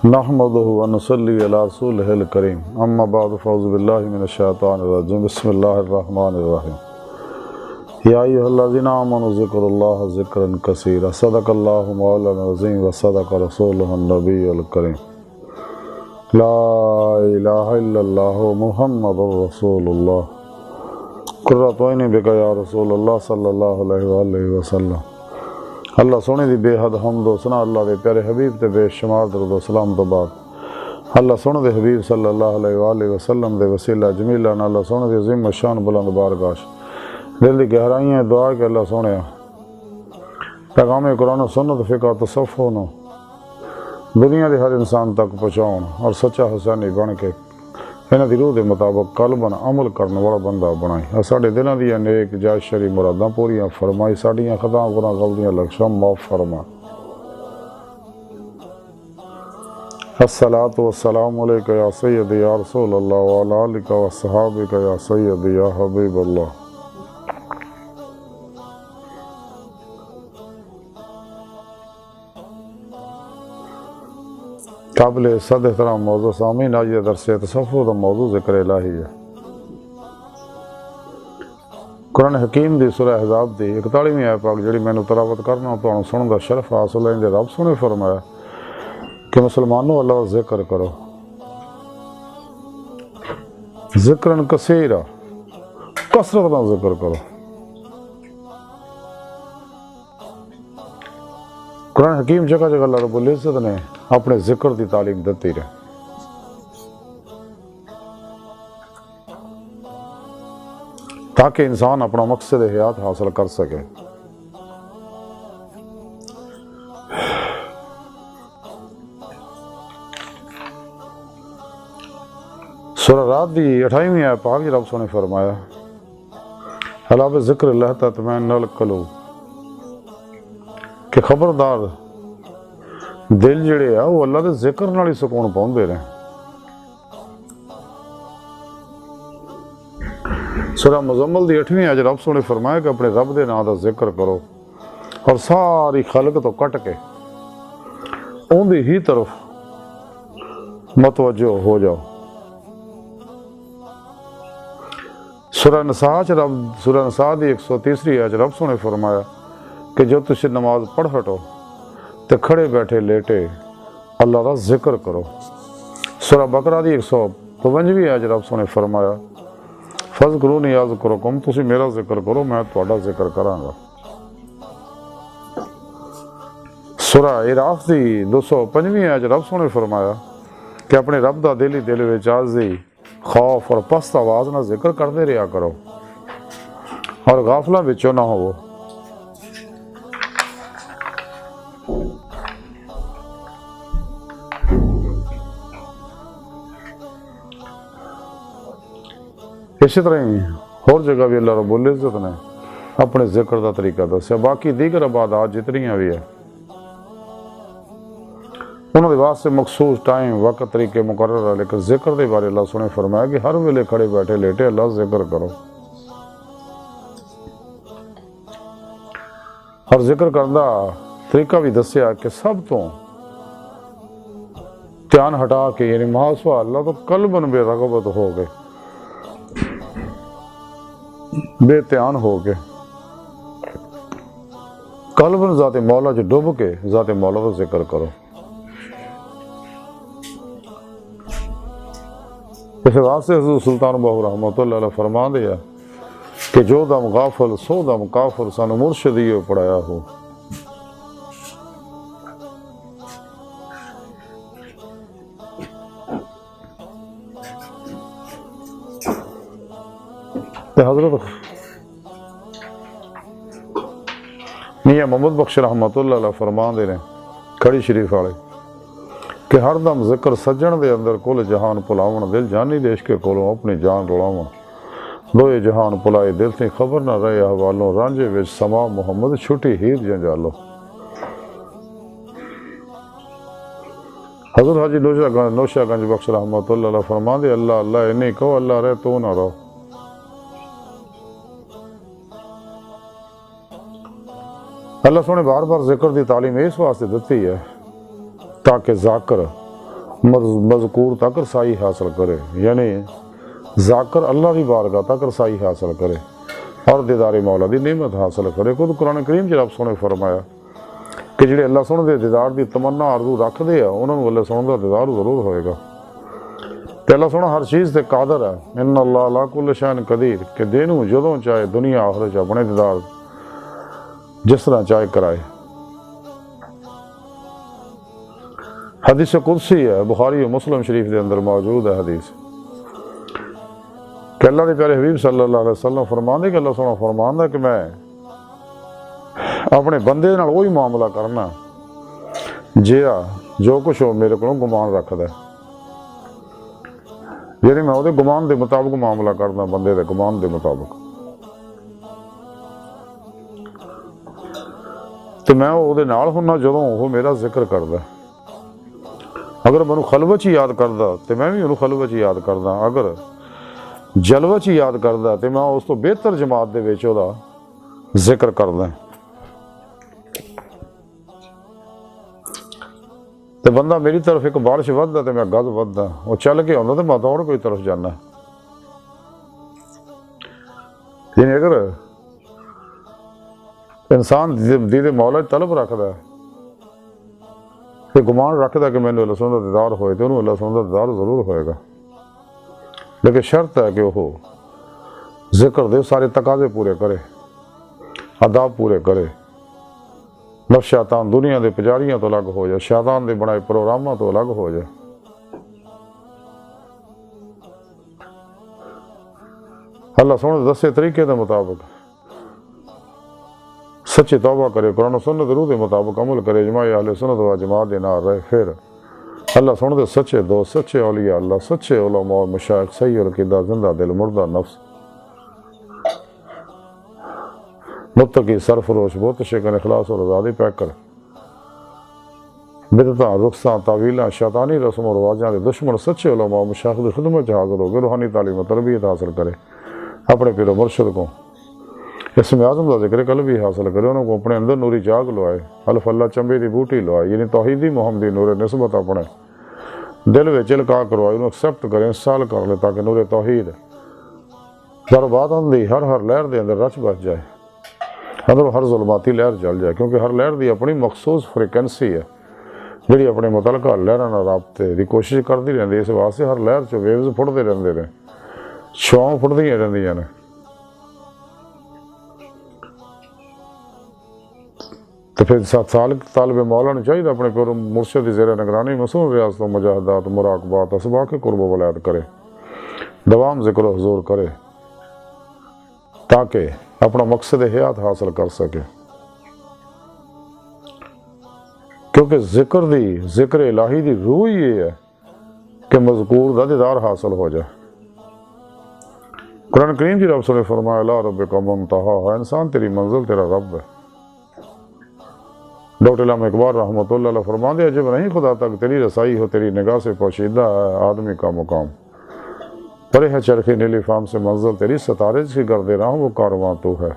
نحمده ونصلي على رسوله الكريم اما بعد فاعوذ بالله من الشيطان الرجيم بسم الله الرحمن الرحيم يا ايها الذين امنوا اذكروا الله ذكرا كثيرا صدق الله مولانا العظيم وصدق رسوله النبي الكريم لا اله الا الله محمد رسول الله قرۃ عینی بک یا رسول اللہ صلی اللہ علیہ وآلہ وسلم۔ اللہ سونے دی بے حد حمد و ثنا اللہ دے پیارے حبیب تے بے شمار درود و سلام تو بعد اللہ سونے دے حبیب صلی اللہ علیہ وآلہ وسلم دے وسیلہ جمیلہ اللہ سونے دے عظیم شان بلند بارگاہ دل دی گہرائیاں دعا کہ اللہ سونے پیغام قرآن و سنت فقہ تصوف نو دنیا دے ہر انسان تک پہنچاؤن اور سچا حسینی بن کے انہاں دی روح دے مطابق قلباً عمل کرنے والا بندہ بنائی اور ساڈے دلاں دیاں نیک جائز شرعی مراداں پوریاں فرمائی ساڈیاں خطاں گناہ غلطیاں لغزشاں معاف فرما۔ الصلاۃ والسلام علیک یا سیدی یا رسول اللہ وعلی آلک و صحابک یا سیدی یا حبیب اللہ۔ قابل صد احترام موضوع سامعین، آج یہ درس تصوف دا موضوع ذکر الہی ہے۔ قرآن حکیم دی سورہ احزاب دی 41ویں آیت پاک جڑی میں تلاوت کرنا تو سنن دا شرف حاصل ہے۔ رب سنے فرمایا کہ مسلمانوں اللہ کا ذکر کرو، ذکرن کثیرا، کثرت نہ ذکر کرو۔ قرآن حکیم جگہ جگہ اللہ رب العزت نے اپنے ذکر دی تعلیم دیتی رہے، تاکہ انسان اپنا مقصد حیات حاصل کر سکے۔ سورہ رات دی 28ویں آیت پاک رب نے فرمایا الا بذکر اللہ تطمئن القلوب، کہ خبردار دل جڑے آ وہ اللہ دے ذکر نال ہی سکون پاؤندے رہے۔ سورہ مزمل دی 8ویں آیت رب نے فرمایا کہ اپنے رب دے نام دا ذکر کرو اور ساری خلق تو کٹ کے اون دی ہی طرف متوجہ ہو جاؤ۔ سورہ نساء دی 130ویں آیت رب نے فرمایا کہ جو تجھے نماز پڑھ ہٹو تے کھڑے بیٹھے لیٹے اللہ کا ذکر کرو۔ سورہ بقرہ دی 155ویں آیت رب نے فرمایا فذکرونی اذکرکم، تسی میرا ذکر کرو میں تہاڈا ذکر کراں گا۔ سورہ اعراف دی 205ویں آیت رب نے فرمایا کہ اپنے رب دا دل وچ عاجزی، خوف اور پست آواز نہ ذکر کرتے رہا کرو اور غافلاں وچوں نہ ہوو۔ اسی طرح ہی اور جگہ بھی اللہ رب العزت نے اپنے ذکر دا طریقہ دسیا۔ باقی دیگر عبادات جتنیاں بھی ہے انہوں نے واسطے مخصوص ٹائم وقت طریقے مقرر ہے، لیکن ذکر دے بارے اللہ نے فرمایا کہ ہر ویلے کھڑے بیٹھے لیٹے اللہ ذکر کرو۔ اور ذکر کرنا طریقہ بھی دسیا کہ سب تو دھیان ہٹا کے یعنی محاسبہ اللہ تو قلباً بے رغبت ہو گئے، بے دھیان ہو کے قلباً ذات مولا جو ڈوب کے ذات مولا کا ذکر کرو۔ اس واسطے حضور سلطان بہو رحمۃ اللہ علیہ فرما دیا کہ جو دم غافل سو دم کافر سانو مرشدیو پڑھایا ہو۔ حضرت میاں محمد بخش رحمۃ اللہ علیہ فرما دے رہے کھڑی شریف والے کہ ہر دم ذکر سجن دے اندر کل جہان پلاون، دل جانی دیش کے کولوں اپنی جان رولاواں، دوئے جہان پلائے دل سے خبر نہ رہے احوالوں، رانجے وچ سما محمد چھٹی ہیر جنجالو۔ حضرت حاجی نوشہ گنج بخش رحمۃ اللہ علیہ فرما دے اللہ اللہ انہیں کہو اللہ رہے تو نہ رہو۔ اللہ سونے بار بار ذکر دی تعلیم اس واسطے دیتی ہے تاکہ ذاکر مذکور تک رسائی حاصل کرے، یعنی ذاکر اللہ دی بارگاہ تک رسائی حاصل کرے اور دیدار مولا دی نعمت حاصل کرے۔ خود قرآن کریم چ رب سونے فرمایا کہ جڑے اللہ سونے دے دیدار دی تمنا آرزو رکھ دے انہوں نے اللہ سونے دا دیدار ضرور ہوئے گا۔ تے اللہ سونا ہر چیز تے قادر ہے، ان اللہ علی کل شیء قدیر، کہ دینوں جدوں چاہے دنیا آخرت اپنے دیدار جس طرح چاہے کرائے۔ حدیث قدسی ہے، بخاری و مسلم شریف دے اندر موجود ہے حدیث، کہ اللہ کے پیارے حبیب صلی اللہ علیہ وسلم فرماندے کہ اللہ سونا فرماندا کہ میں اپنے بندے نال وہی معاملہ کرنا جیا جو کچھ وہ میرے کو گمان رکھدا ہے، یعنی میں وہ گمان دے مطابق معاملہ کرنا، بندے دے گمان دے مطابق۔ تو میں وہ نال ہونا جدوں وہ میرا ذکر کردا، اگر مینوں خلوت چ یاد کردا تو میں بھی انہوں خلوت چ یاد کردا، اگر جلوت چ یاد کردا تو میں اس تو بہتر جماعت دے وچ وہ ذکر کردا۔ تو بندہ میری طرف ایک بارش وددا تو میں گز وددا، وہ چل کے آندا تو میں دوڑ کوئی طرف جانا۔ یعنی اگر انسان دید مولا طلب رکھدا ہے، کہ گمان رکھدا کہ مینوں اللہ سبحانہ دا دیدار ہوئے تو انہوں اللہ سبحانہ دا دیدار ضرور ہوئے گا، لیکن شرط ہے کہ وہ ذکر دے سارے تقاضے پورے کرے، آداب پورے کرے، نفس شیطان دنیا دے پجاریاں تو الگ ہو جائے، شیطان دے بنائے پروگراماں تو الگ ہو جائے۔ اللہ سبحانہ دسے طریقے دے مطابق سچی توبہ کرے، قرآن و سنت روح دے مطابق عمل کرے، اجماع اہل سنت و جماعت دے نال رہے، پھر اللہ سن دے سچے دوست، سچے اولیاء اللہ، سچے علماء و مشائخ، صحیح العقیدہ، زندہ دل، مردہ نفس، متقی، سرفروش، بت شکن، اخلاص اور آزادی پیک کر، بدعتاں، رخصاں، تعویلاں، شیطانی رسم و رواجاں دے دشمن سچے علماء و مشائخ دی خدمت حاضر ہو کے روحانی تعلیم و تربیت حاصل کرے، اپنے پیر و مرشد کو اسم اعظم کا ذکر قلبی حاصل کرے، انہوں کو اپنے اندر نوری جاگ لوائے، الف اللہ چمبی دی بوٹی لوائے، یعنی توحیدی محمدی نور نسبت اپنے دل میں چلکا کروائے، انہوں ایکسیپٹ کرے، انسٹال کر لے، تاکہ نور توحید ضربات اندھی ہر لہر دے اندر رچ بچ جائے، اندر ہر ظلماتی لہر جل جائے، کیونکہ ہر لہر دی اپنی مخصوص فریکوینسی ہے جڑی اپنے متعلقہ لہراں نال رابطے دی کوشش کرتی رہندی، اس واسطے ہر لہر چ ویوز پھڑتے رہندے نے، چھاؤں پھڑدیاں رہندیاں نے۔ تو پھر طالب مولا نے چاہیے اپنے پیر مرشد کی زیر نگرانی مصنوع ریاضتوں، مجاہدات، مراقبات، اسباق قرب و ولایت کرے، دوام ذکر و حضور کرے، تاکہ اپنا مقصد حیات حاصل کر سکے، کیونکہ ذکر الہی دی روح یہ ہے کہ مذکور دا دیدار حاصل ہو جائے۔ قرآن کریم کی رب نے فرمایا لا ربک منتہا، انسان تیری منزل تیرا رب ہے۔ ڈاکٹر علامہ اقبال رحمۃ اللہ علیہ فرماتے ہیں جب نہیں خدا تک تیری رسائی ہو، تیری نگاہ سے پوشیدہ ہے آدمی کا مقام، پرے ہے چرخی نیلی فام سے منزل تیری، ستارے کی کر دے رہا ہوں وہ کارواں تو ہے۔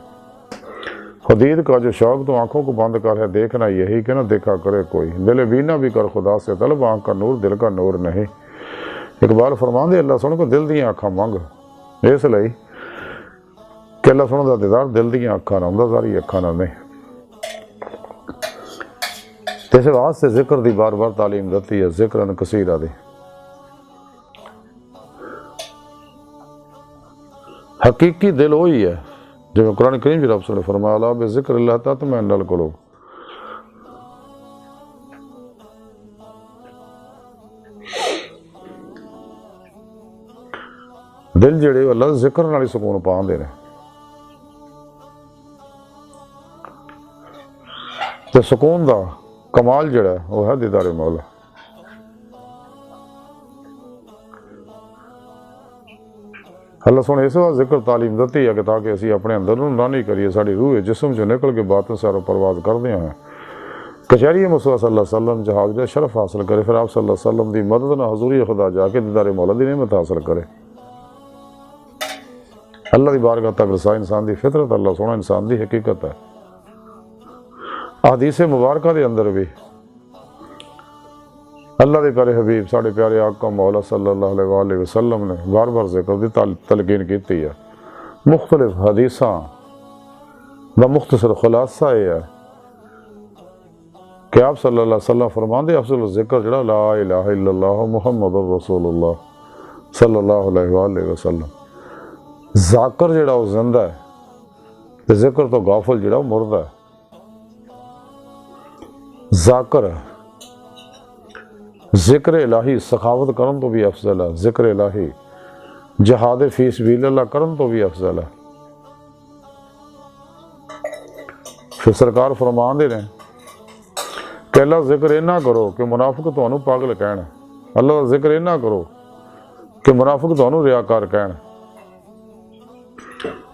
خدید کا جو شوق تو آنکھوں کو بند کر ہے دیکھنا یہی کہ نہ دیکھا کرے کوئی، دل بینا بھی کر خدا سے طلب، آنکھ کا نور دل کا نور نہیں۔ اقبال فرماندے اللہ سن کو دل دیا آنکھاں منگ، اس لئی کہ اللہ سن دا دیدار دل دیا آنکھاں نہ ہوندا، ساری آنکھاں نہ نہیں۔ اس واسطے ذکر دی بار بار تعلیم دیتی ہے، ذکر کثیرہ دی۔ حقیقی دل وہی ہے جو قرآن کریم کی رب نے فرمایا الا بذکر اللہ تطمئن القلوب۔ دل جڑے اللہ ذکر نال ہی سکون پاندے نے، تے سکون دا کمال جڑا ہے وہ ہے دیدار مولا۔ اللہ سونے اس وقت ذکر تعلیم دیتی ہے کہ تاکہ اسی اپنے اندر نورانی کریے، ساری روح جسم جو نکل کے باطن سے پرواز کر دیا ہیں، کچہری مصطفیٰ صلی اللہ علیہ وسلم جہاز دے شرف حاصل کرے، پھر آپ صلی اللہ علیہ وسلم دی مدد نہ حضوری خدا جا کے دیدار مولا دی نعمت حاصل کرے۔ اللہ دی بارگاہ تک رسا انسان دی فطرت، اللہ سونا انسان دی حقیقت ہے۔ احادیث مبارکہ دے اندر بھی اللہ دے پیارے حبیب ساڑھے پیارے آقا مولا صلی اللہ علیہ وآلہ وسلم نے بار بار ذکر دی تلقین کیتی ہے. مختلف حدیثاں دا مختصر خلاصہ یہ ہے کہ آپ صلی اللہ علیہ وسلم فرماندے افضل ذکر جڑا لا الہ الا اللہ محمد رسول اللہ صلی اللہ علیہ وآلہ وسلم. ذاکر جڑا وہ زندہ ہے تے ذکر تو غافل جڑا وہ مردہ ہے. ذاکر ہے ذکر الہی سخاوت کرن تو بھی افضل ہے. ذکر الہی جہاد فی سبیل اللہ کرن تو بھی افضل ہے. پھر سرکار فرماندے نے کہ اللہ ذکر اینا کرو کہ منافق تانوں پاگل کہن. اللہ دا ذکر اینا کرو کہ منافق تانوں ریاکار کہن.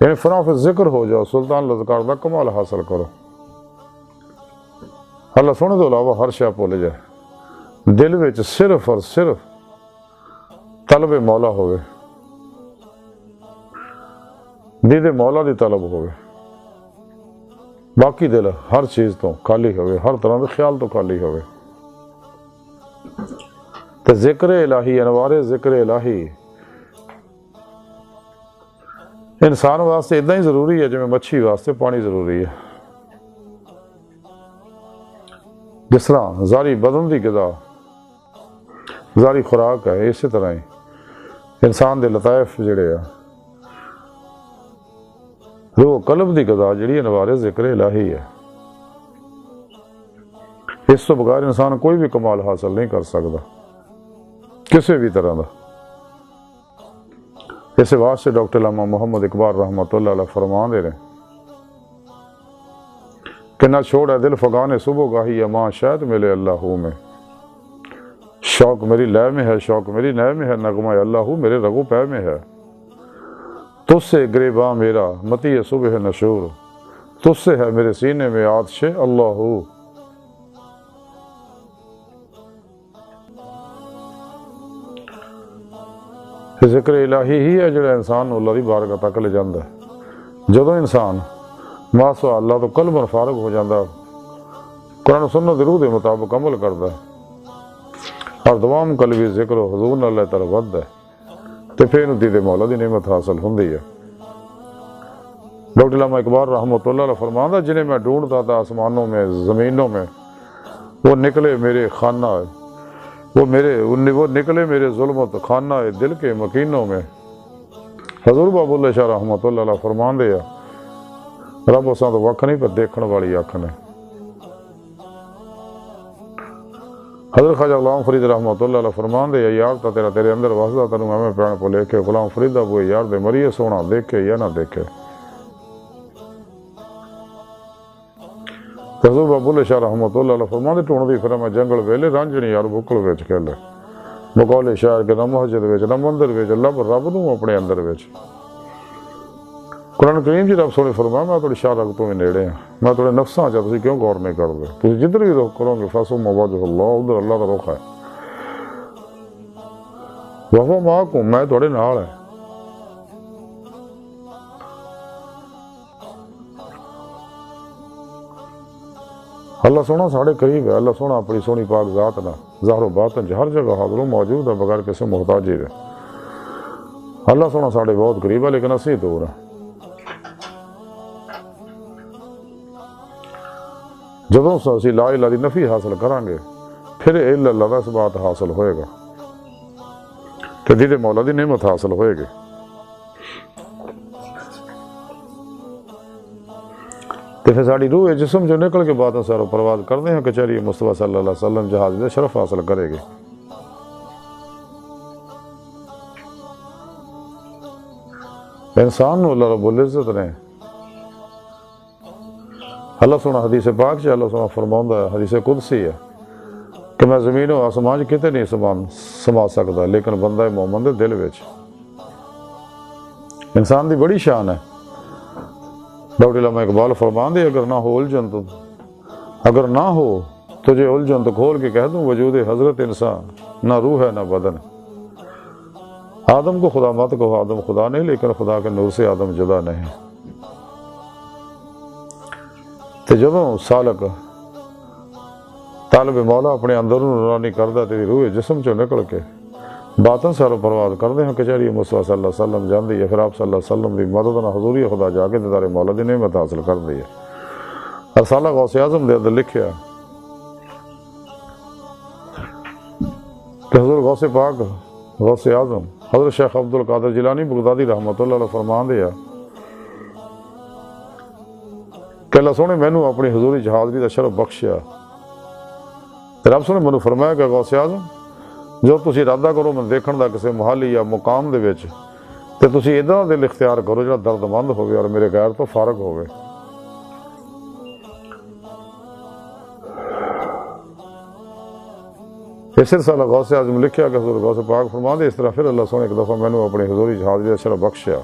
یعنی فنا فی ذکر ہو جاؤ، سلطان لذکار دا کمال حاصل کرو. اللہ سونے تو علاوہ ہر شے بھول جائے، دل وچ صرف اور صرف طلب مولا ہوئے، دید مولا دی طلب ہوئے، باقی دل ہر چیز تو خالی ہوئے، ہر طرح دے خیال تو خالی ہوئے. تو ذکر الہی، انوار ذکر الہی انسان واسطے اتنا ہی ضروری ہے جو مچھی واسطے پانی ضروری ہے. جس طرح ظاہری بدن دی غذا ظاہری خوراک ہے، اسی طرح ہی انسان دے لطائف جڑے ہیں روح قلب دی غذا جڑی انوار ذکر الہی ہے. اس تو بغیر انسان کوئی بھی کمال حاصل نہیں کر سکتا کسی بھی طرح دا. اس واسطے ڈاکٹر علامہ محمد اقبال رحمۃ اللہ علیہ فرمان دے رہے کہ نہ چھوڑا دل فغان صبح گاہی یا ماں شاید ملے اللہ میں. شوق میری لے میں ہے، شوق میری نئے میں ہے، نغمہ اللہ میرے رگو پے میں ہے. تجھ سے گریباں میرا متی صبح نشور، تجھ سے ہے میرے سینے میں آتش اللہ. ذکر الہی ہی ہے جڑا انسان اللہ دی بارگاہ تک لے جاندا ہے. جدوں انسان ماسوا اللہ تو قلباً فارغ ہو جاندا، قرآن و سنت دی روح دے مطابق عمل کردا ہے اور دوام قلبی ذکر و حضور نال اللہ تعالی وددا ہے تے پھر دید مولا دی نعمت حاصل ہوندی ہے. ڈاکٹر علامہ اقبال رحمۃ اللہ علیہ فرماندا جنہیں میں ڈھونڈتا تھا آسمانوں میں زمینوں میں، وہ نکلے میرے خانہ، وہ نکلے میرے ظلمت خانہ دل کے مکینوں میں. حضور باب اللہ شاہ رحمۃ اللہ علیہ فرماندے ہیں رب اساں تو وکھ نہیں پر دیکھن والی اکھ نے. حضرت خواجہ غلام فرید رحمۃ اللہ علیہ فرماندے ہیں یار تا تیرا تیرے اندر وسدا تینوں میں پیان کو لے کے غلام فرید دا وہ یار دے مریے سونا دیکھے یا نہ دیکھے. حضور باب اللہ شاہ رحمۃ اللہ علیہ فرماندے ٹوندی پھر میں جنگل ویلے رانجھنی یار بکل وچ کھیلے. مقولے شاعر کے نہ مسجد وچ نہ مندر وچ لب رب نوں اپنے اندر وچ. قرآن کریم جی رب سونے فرمایا میں تھوڑی شاہ رگ تو بھی نیڑے ہیں، میں تھوڑے نفساں چاہ تسی کیوں غور نہیں کر دے. تسی جدھر بھی رخ کرو گے فَصُمَّ وَجْهُ اللَّهُ، ادھر اللہ کا رخ ہے. وَهُوَ مَعَكُمْ، میں تھوڑے نال ہے. اللہ سونا ساڑھے قریب ہے. اللہ سونا اپنی سونی پاک ذات نہ ظاہر و باطن ہر جگہ حاضر و موجود ہے بغیر کسی محتاجی دے. اللہ سونا ساڑھے بہت قریب ہے لیکن اسی دور ہے. جدوں اسی لا الہ دی نفی حاصل کریں گے پھر الا اللہ دا اس بات حاصل ہوئے گا کہ دید مولا دی نعمت حاصل ہوئے گی. تو پھر ساڑی روح جسم جو نکل کے بعد سارو پرواز کرتے ہیں کچہری مصطفیٰ صلی اللہ علیہ وسلم جہاز دے شرف حاصل کرے گی. انسان نو اللہ رب العزت نے اللہ سونا حدیث پاک سے اللہ سونا فرماؤں ہے، حدیث قدسی ہے کہ میں زمین و آسمان کتے نہیں سما سکتا لیکن بندہ مومن دے دل وچ. انسان دی بڑی شان ہے. ڈاکٹر علامہ اقبال فرماندے اگر نہ ہو الجھن تو اگر نہ ہو تجھے الجھن تو کھول کے کہہ دوں وجود حضرت انسان نہ روح ہے نہ بدن. آدم کو خدا مت کہو، آدم خدا نہیں لیکن خدا کے نور سے آدم جدا نہیں. تو جدوں سالک طالب مولا اپنے اندر نورانی کردہ تیری روح جسم چو نکل کے باطن سارو پرواز کردے ہیں کچہری مصطفیٰ صلی اللہ علیہ وسلم جاندی ہے، پھر آپ صلی اللہ علیہ وسلم دی مدد نہ حضوری خدا جا کے دیدار مولا دی نعمت حاصل کر دی ہے۔ رسالہ غوث اعظم دے اندر لکھیا کہ حضور غوث پاک غوث اعظم حضرت شیخ عبد القادر جیلانی بغدادی رحمۃ اللہ علیہ فرمان دیا کہ اللہ سونے مینوں اپنی حضوری حاضری دا شرف بخشیا، رب سونے مینوں فرمایا کہ غوث اعظم جو تسی ارادہ کرو میں دیکھن دا کسی محالی یا مقام دے وچ تے تسی ادھر دل اختیار کرو جڑا درد مند ہوگی اور میرے غیر تو فارغ ہوگی۔ اس رسالہ غوث اعظم لکھیا کہ حضور غوث پاک فرما دے اس طرح پھر اللہ سونے ایک دفعہ مینوں اپنی حضوری حاضری دا شرف بخشیا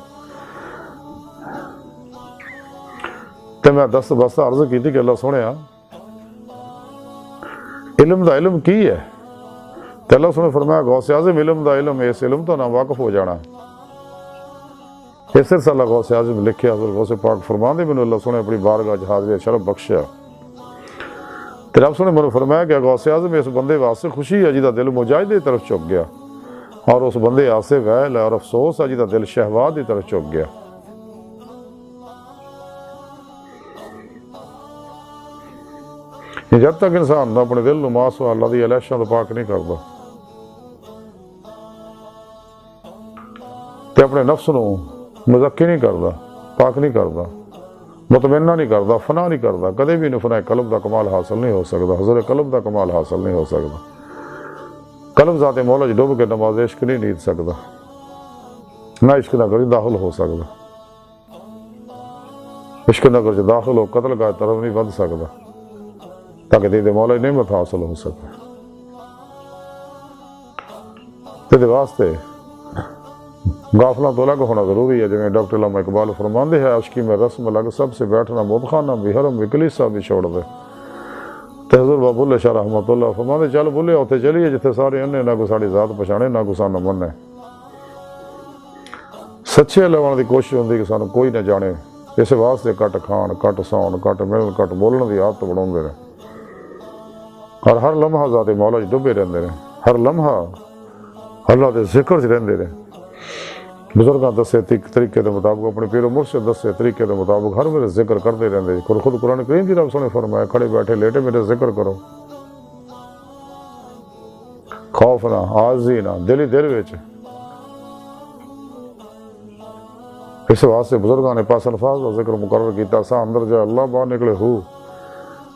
تے میں دست بستہ عرض کی کہ اللہ سونے علم دا علم کی ہے؟ تے اللہ سونے فرمایا غوث اعظم علم دا علم اس علم تو نہ واقف ہو جانا۔ اس رسالہ غوث اعظم لکھیا حضور غوث پاک فرما دے مینوں اللہ سونے اپنی بارگاہ حاضری دا شرف بخشیا تے رب سونے مینوں فرمایا کہ غوث اعظم اس بندے واسطے خوشی ہے جہدا دل مجاہدے کی طرف چک گیا، اور اس بندے واسطے ویل ہے اور افسوس ہے جہدا دل شہوات کی طرف چک گیا۔ جب تک انسان اپنے دل نو ماسوا اللہ دی علیشاں تو پاک نہیں کرتا تے اپنے نفس نو مزکی نہیں کرتا، پاک نہیں کرتا، مطمئنہ نہیں کرتا، فنا نہیں کرتا، کدے بھی انہوں فنا قلب دا کمال حاصل نہیں ہو سکتا، حضور قلب دا کمال حاصل نہیں ہو سکتا۔ قلب ذات مولا جی ڈوب کے نماز عشق نہیں نیت سکتا، نہ عشق نہ کر داخل ہو سکتا، عشق نہ کر داخل ہو قتل کا طرف نہیں بن سکتا تاکہ دید مولا نعمت حاصل ہو سکے۔ دید واسطے غافلہ تو الگ ہونا ضروری ہے، جنہیں ڈاکٹر علامہ اقبال فرماندے ہیں عشقی میں رسم الگ سب سے بیٹھنا مبخانہ بھی حرم بھی کلیسا بھی چھوڑ دے۔ تے حضور بابو اللہ شاہ رحمۃ اللہ فرماندے چل بولے ہوتے چلیے جتنے سارے انہیں نہ کو ساڑی ذات پچھانے نہ کو سانو مننے، سچے لوگوں دی کوشش ہوندی کہ سانو کوئی نہ جانے، اس واسطے کٹ کھان کٹ سون کٹ ملن کٹ بولن دی عادت بناؤندے رہے، اور ہر لمحہ ذات مولا جی ڈبے رہندے رہے، ہر لمحہ اللہ دے ذکر چ رہندے رہے۔ بزرگاں دسے طریقے کے مطابق اپنے پیر و مرشد دسے طریقے کے مطابق ہر میرے ذکر کرتے رہندے، خود قرآن کریم دی رب سنے فرمایا کھڑے بیٹھے لیٹے میرے ذکر کرو، خوف نہ عاجزی نہ دل ہی دل وچ۔ اس واسطے بزرگاں نے پاس الفاظ کا ذکر مقرر کیتا سا اندر جا اللہ باہر نکلے ہو،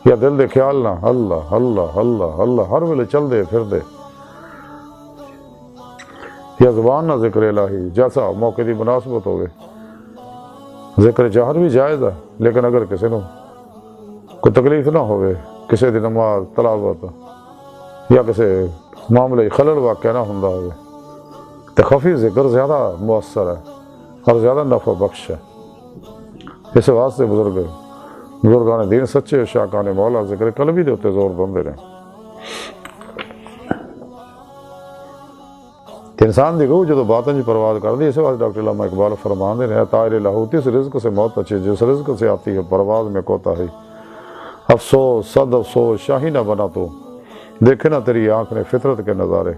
یا دل دے خیال نہ اللہ اللہ اللہ اللہ ہر ویلے چل دے پھر دے، یا زبان نہ ذکر الہی جیسا موقع دی مناسبت ہوگی۔ ذکر جہر بھی جائز ہے، لیکن اگر کسی نو کوئی تکلیف نہ ہوئے، کسی دی نماز تلاوت یا کسی معاملے خلل واقع نہ ہوندہ ہوئے تو خفی ذکر زیادہ مؤثر ہے اور زیادہ نفع بخش ہے۔ اس واسطے بزرگان دین سچے شاکان مولا ذکر قلبی دے ہوتے زور دندے رہے۔ انسان دی روح جدو باطن جی پرواز کر دی، اس واسطے ڈاکٹر علامہ اقبال فرمان دے رہے طائر لاہوتی اس رزق سے موت اچھی جس رزق سے آتی ہے پرواز میں کوتا ہے، افسوس صد افسوس شاہی نہ بنا تو دیکھے نہ تیری آنکھ نے فطرت کے نظارے۔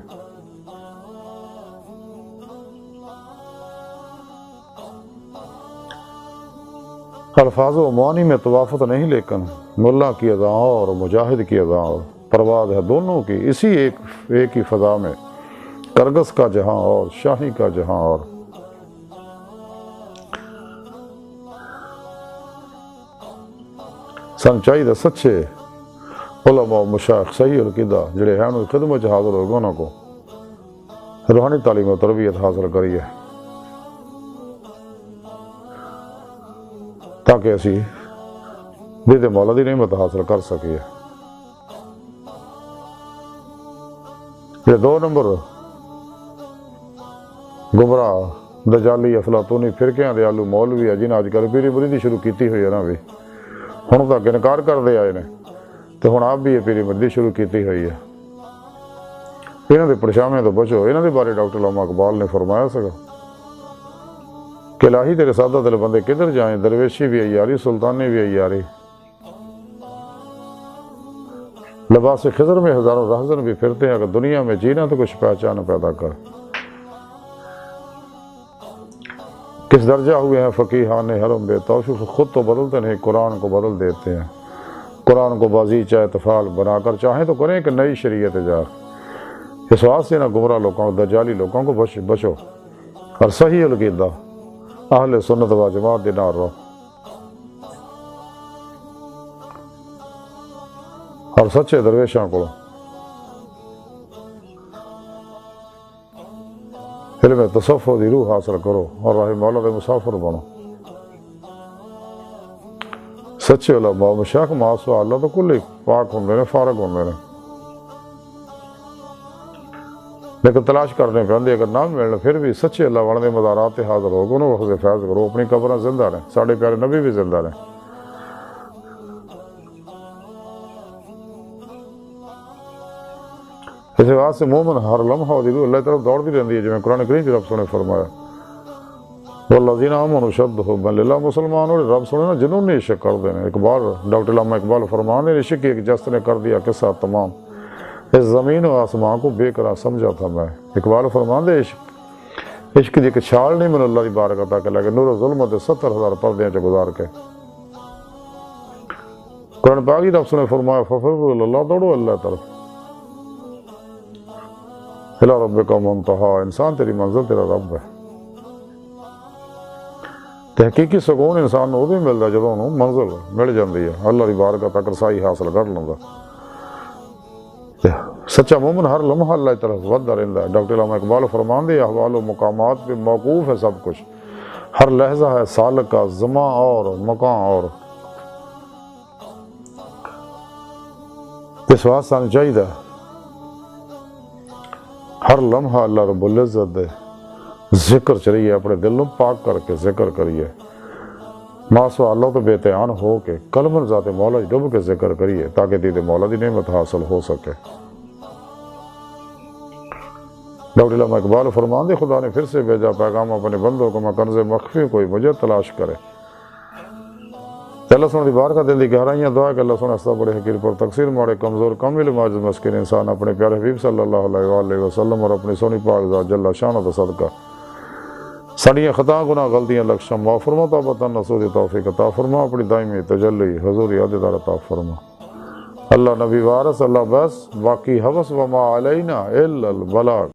الفاظ و معانی میں توافت نہیں، لیکن ملا کی اذاں اور مجاہد کی اذاں اور پرواز ہے دونوں کی اسی ایک ہی فضا میں، کرگس کا جہاں اور شاہی کا جہاں اور۔ سن چاہیے سچے علماء و مشائخ صحیح القیدہ جڑے ہیں انہوں خدمت حاضر ہو گونوں کو روحانی تعلیم و تربیت حاصل کریے تاکہ اسی دید مولا دی نعمت حاصل کر سکیے۔ یہ دو نمبر گمراہ دجالی افلاطونی فرقیاں دے آلو مولوی ہے جنہیں آج کل پیری مریدی شروع کیتی ہوئی ہے نا بھی، ہن تک انکار کر دے آئے نے تو ہن آپ بھی یہ پیری مریدی شروع کیتی ہوئی ہے۔ انہاں دے پرچاویں تو بچو، انہاں دے بارے ڈاکٹر علامہ اقبال نے فرمایا سکا کہ الہی تیرے سادہ دل بندے کدھر جائیں، درویشی بھی عیاری سلطانی بھی عیاری، لباس خضر میں ہزاروں رہزن بھی پھرتے ہیں، اگر دنیا میں جینا تو کچھ پہچان پیدا کر۔ کس درجہ ہوئے ہیں فقیہان حرم بے توفیق، خود تو بدلتے نہیں قرآن کو بدل دیتے ہیں۔ قرآن کو بازیچہ اتفاق بنا کر چاہیں تو کریں کہ نئی شریعت ایجاد۔ اس واسطے سے نہ گمراہ لوگوں کو، دجالی لوگوں کو بچو، اور صحیح العقیدہ اہل سنت و جماعت دے نال رہو، اور سچے درویشاں کو علم تصوف دی روح حاصل کرو اور راہ مولا دے مسافر بنو۔ سچے علماء مشاق معصوم اللہ تو کل پاک ہوندے نے، فارغ ہوندے نے، لیکن تلاش کرنے پہ اگر نہ ملنے پھر بھی سچے اللہ والے مزارات حاضر ہو، انہوں وقت فیض کرو، اپنی قبریں زندہ رہیں، ساڑھے پیارے نبی بھی زندہ رہیں۔ اس بات سے مومن ہر لمحہ اللہ کی طرف دوڑتی رہتی ہے، جو قرآن کریم کی رب سنے فرمایا والذین آمنوا اشد حبا للہ، مسلمان اور رب سنے نا جنہوں نے عشق کر دینے۔ اقبال ڈاکٹر علامہ اقبال فرمان نے عشق کی ایک جست نے کر دیا قصہ تمام، اس زمین و آسمان کو بے قرار سمجھا تھا میں۔ اقبال فرمان دے عشق دی ایک چھال نہیں من اللہ دی بارکتہ کے لگے، نور ظلمت 70,000 پردے چ گزار کے۔ قرآن پاک کی رب سنے فرمایا ففروا الی اللہ، دوڑو اللہ طرف، الی ربک منتہا، انسان تیری منزل تیرا رب ہے۔ تحقیقی سکون انسان ادو ہی ملتا جدوں انہوں منزل مل جاتی ہے، اللہ کی بارگاہ تک رسائی حاصل کر لینا۔ سچا مومن ہر لمحہ اللہ کی طرف ودتا رہتا ہے۔ ڈاکٹر علامہ اقبال فرمان دے احوال و مقامات پہ موقوف ہے سب کچھ، ہر لحظہ ہے سالک کا زمان اور مکان اور۔ اس واسطے سانوں چاہیے ہر لمحہ اللہ رب العزت دے ذکر چلیے، اپنے دل نو پاک کر کے ذکر کریے، ماسوا اللہ تو بے تیان ہو کے کلمن ذات مولا ڈب کے ذکر کریے، تاکہ دید مولا دی نعمت حاصل ہو سکے۔ ڈاکٹر علامہ اقبال فرمان دے خدا نے پھر سے بھیجا پیغام اپنے بندوں کو، میں کنز مخفی کوئی مجھے تلاش کرے۔ اللہ سن دی بار کا دل دی گہرائیاں دعا کہ اللہ سن استا بڑے حقیر پر تقصیر ماڑے کمزور کم علم عاجز مسکین انسان اپنے پیارے حبیب صلی اللہ علیہ وآلہ وسلم اور اپنی سونی پاک ذات جل شانہ دا صدقہ ساڑیاں خطا گناہ غلطیاں لکشم معاف فرما، توبۃ نصوح توفیق عطا فرما، اپنی دائمی تجلی حضور عہدیدار عطا فرما۔ اللہ نبی وارث اللہ بس، باقی حوث وما علینا الا البلاغ۔